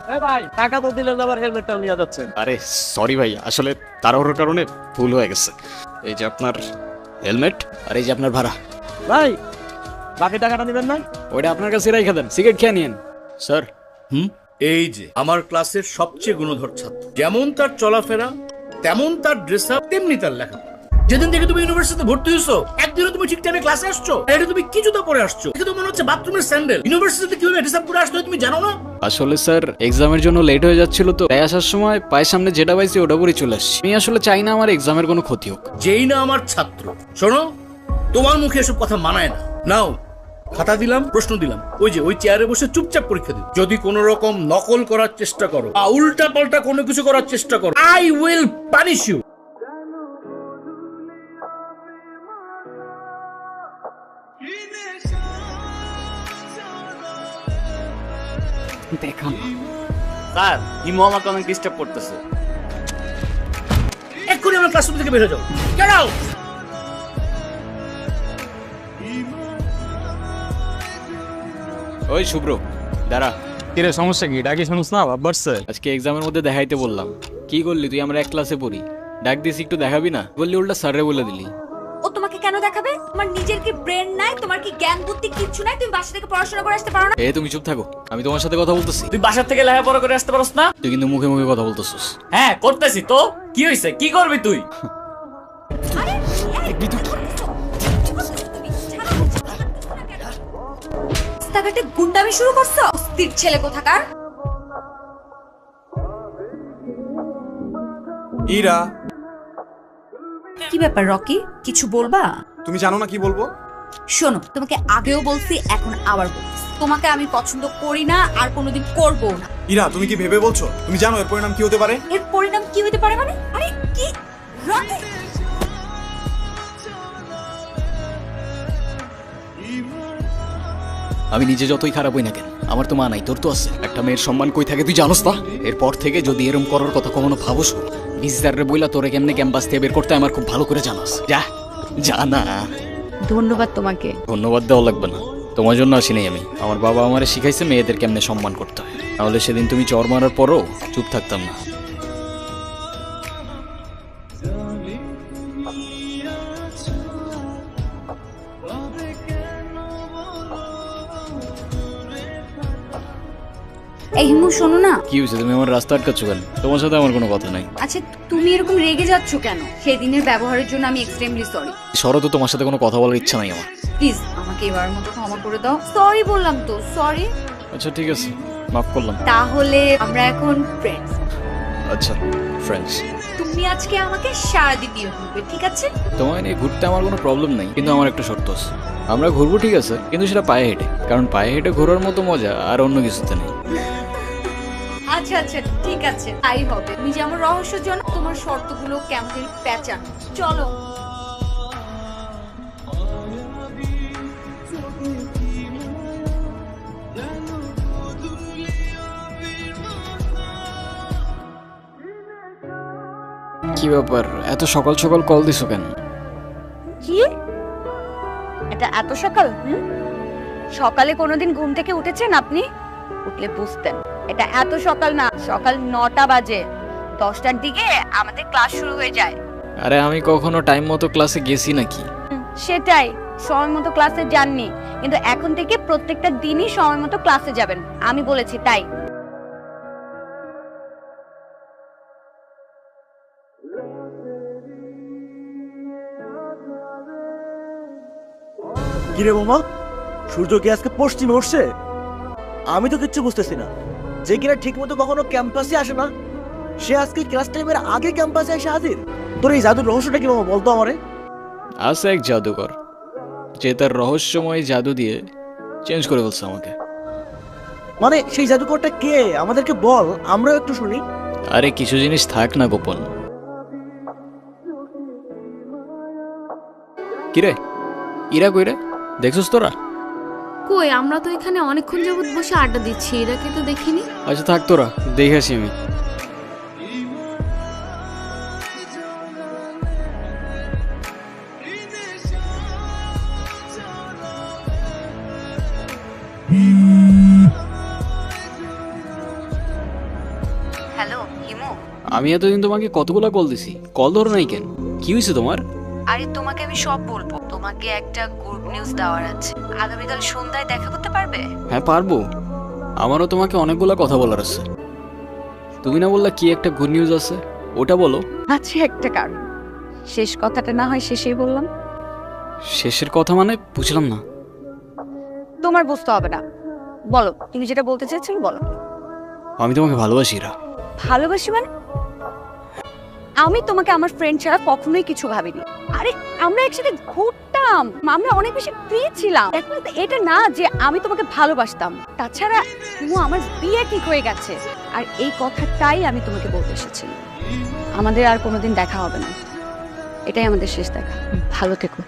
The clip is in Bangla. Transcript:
ভাই টাকা তো দিলেন, আবার হেলমেটটা নিয়ে যাচ্ছেন। আরে সরি ভাই, আসলে তাড়াহুড়োর কারণে ভুল হয়ে গেছে। এই যে আপনার হেলমেট, আর এই যে আপনার ভাড়া। ভাই বাকি টাকাটা নেবেন না? ওইটা আপনার কাছে রেখে দেন, সিগারেট খেয়ে নিন স্যার। এই যে আমার ক্লাসের সবচেয়ে গুণধর ছাত্র, যেমন তার চলাফেরা তেমন তার ড্রেস আপ, তেমনি তার লেখাপড়া। যেদিন থেকে তুমি ইউনিভার্সিটিতে ভর্তি হয়েছো, একদিনও তুমি ঠিক টাইমে ক্লাসে আসছো? এটা তুমি কি জুতা পরে আসছো? এটা তো মনে হচ্ছে বাথরুমের স্যান্ডেল। ইউনিভার্সিটিতে কিভাবে ড্রেস আপ পরে আসতে হয় তুমি জানো না? আসলে স্যার এক্সামের জন্য লেট হয়ে যাচ্ছিল, তো তাই আসার সময় পায়ের সামনে যেটা পাইছি ওটা পরে চলে আসছি। আমি আসলে চাই না আমার এক্সামের কোনো ক্ষতি হোক। যেই না আমার ছাত্র, শোনো, তোমার মুখে এসব কথা মানায় না। নাও খাতা দিলাম, প্রশ্ন দিলাম, ওই যে ওই চেয়ারে বসে চুপচাপ পরীক্ষা দিও। যদি কোনো রকম নকল করার চেষ্টা করো, উল্টা পাল্টা কোনো কিছু করার চেষ্টা করো, আই উইল পানিশ ইউ। দেখান স্যার ইমো আমাকে অনেক ডিস্টার্ব করতেছে। এক্ষুনি আমার ক্লাসরুম থেকে বের হয়ে যাও। Get out. ওই শুভ্র দাঁড়া। কিরে সমস্যা কি? ডাকি শুনুস না ভাব বাড়ছে। আজকে এক্সামের মধ্যে দেখাইতে বললাম, কি করলি তুই? আমরা এক ক্লাসে পড়ি, ডাক দিছি একটু দেখাবি না? বললি উল্টা স্যারে বলে দিলি। ও তোমাকে কেন দেখাবে? তোমার নিজের কি ব্রেন নাই? তোমার কি জ্ঞান বুদ্ধি কিচ্ছু নাই? তুমি বাসা থেকে পড়াশোনা করে আসতে পারো না? তুমি চুপ থাকো, আমি তোমার সাথে কথা বলতেছি। তুই বাসার থেকে লেখাপড়া করে আসতে পারস না? তুই কিন্তু মুখে মুখে কথা বলতেছিস। হ্যাঁ করতেছি তো, কি হয়েছে? কি করবি তুই? আরে রাস্তাঘাটে গুন্ডামি শুরু করছো? অস্থির ছেলে কোথাকার। ইরা, কি ব্যাপার রকি, কিছু বলবা? তুমি জানো না কি বলবো? শোনো, তোমাকে আগেও বলছি, এখন আবার বলছি, তোমাকে আমি পছন্দ করি না আর কোনোদিন করবো না। ইরা, তুমি কি ভেবে বলছো? তুমি জানো এর পরিণাম কি হতে পারে? এর পরিণাম কি হতে পারে মানে? আরে কি রকি? আমি নিজে যতই খারাপ হই না কেন, আমার তো মা নাই, তোর তো আছে। একটা মেয়ের সম্মান কই থাকে তুই জানোস না? এরপর থেকে যদি এরম করার কথা কখনো ভাবস, বিজদারে বইলা তোরে কেমনে ক্যাম্পাস থেকে বের করতে আমার খুব ভালো করে জানাস। যা জানা। ধন্যবাদ তোমাকে। ধন্যবাদ দেওয়া লাগবে না, তোমার জন্য আসি নাই আমি। আমার বাবা আমারে শিখাইছে মেয়েদের কেমনে সম্মান করতে হয়, তাহলে সেদিন তুমি চর মারার পরও চুপ থাকতাম না। এই হিমু শোনো না। কি হয়েছে? তুমি আমার রাস্তা আটকাচ্ছ কেন? তোমার সাথে আমার কোনো কথা নাই। আচ্ছা তুমি এরকম রেগে যাচ্ছ কেন? সেদিনের ব্যবহারের জন্য আমি এক্সট্রিমলি সরি। সরো তো, তোমার সাথে কোনো কথা বলার ইচ্ছা নাই আমার। প্লিজ আমাকে এবারের মতো ক্ষমা করে দাও। সরি বললাম তো, সরি। আচ্ছা ঠিক আছে, মাফ করলাম। তাহলে আমরা এখন ফ্রেন্ডস। আচ্ছা ফ্রেন্ডস। তুমি আজকে আমাকে সারাদিন দিয়ে ঘুরবে, ঠিক আছে? তোমায় নিয়ে ঘুরতে আমার কোনো প্রবলেম নাই, কিন্তু আমার একটা শর্ত আছে। আমরা ঘুরবো ঠিক আছে, কিন্তু সেটা পায়ে হেঁটে, কারণ পায়ে হেঁটে ঘোরার মতো মজা আর অন্য কিছুতে নেই। আচ্ছা আচ্ছা ঠিক আছে, তাই হবে। তুমি যে আমার রহস্য জানো, তোমার শর্তগুলো কেমন জানি প্যাঁচানো। চলো। কি ব্যাপার, এত সকাল সকাল কল দিছো কেন? কি এটা এত সকাল? সকালে কোনোদিন ঘুম থেকে উঠেছেন আপনি? উঠলে বুঝতেন এটা এত সকাল না, সকাল 9টা বাজে। 10টার দিকে আমাদের ক্লাস শুরু হয়ে যায়। আরে আমি কখনো টাইম মতো ক্লাসে গেছি নাকি? সেটাই, সময় মতো ক্লাসে যাননি, কিন্তু এখন থেকে প্রত্যেকটা দিনই সময় মতো ক্লাসে যাবেন, আমি বলেছি তাই। কিরে বোমা, সূর্য কি আজকে পশ্চিমে উঠছে? আমি তো কিচ্ছু বুঝতেছি না। যে কিনা ঠিক মতো কখনো ক্যাম্পাসে আসে না, সে আজকে ক্লাস টাইমের আগে ক্যাম্পাসে এসে হাজির। তোর এই জাদুর রহস্যটা কি মামা, বলতো আমারে। আছে এক জাদুকর, যে তার রহস্যময় জাদু দিয়ে চেঞ্জ করে ফেলছে আমাকে। মানে সেই জাদুকরটা কে? আমাদেরকে বল, আমরাও একটু শুনি। আরে কিছু জিনিস থাক না গোপন। কিরে ইরা কইরে দেখছস তোরা? কই, আমরা তো এখানে অনেকক্ষণ যাবত বসে আড্ডা দিচ্ছি, এরাকে তো দেখিনি। আচ্ছা থাক, তোরা দেখে আসি আমি। আমি এতদিন তোমাকে কতগুলা কল দিছি, কল ধরো নাই কেন? কি হয়েছে তোমার? আরে তোমাকে আমি সব বলবো। তোমাকে একটা গুড নিউজ দেওয়ার আছে। আগামীকাল সন্ধ্যায় দেখা করতে পারবে? হ্যাঁ পারবো। আমারও তোমাকে অনেকগুলা কথা বলার আছে। তুমি না বললা কি একটা গুড নিউজ আছে, ওটা বলো। আছে একটা কারণ। শেষ কথাটা না হয় শেষেই বললাম। শেষের কথা মানে বুঝলাম না। তোমার বুঝতে হবে না, বলো তুমি যেটা বলতে চাইছিলে বলো। আমি তোমাকে ভালোবাসি ইরা। ভালোবাসি মানে? আমি তোমাকে আমার ফ্রেন্ড ছাড়া কখনোই কিছু ভাবিনি। আরে আমরা একসাথে ঘুরতাম, আমরা অনেক বেশি ফ্রি ছিলাম। দেখো এটা না যে আমি তোমাকে ভালোবাসতাম। তাছাড়া আমার বিয়ে ঠিক হয়ে গেছে, আর এই কথাটাই আমি তোমাকে বলতে এসেছি। আমাদের আর কোনোদিন দেখা হবে না, এটাই আমাদের শেষ দেখা। ভালো থেকো।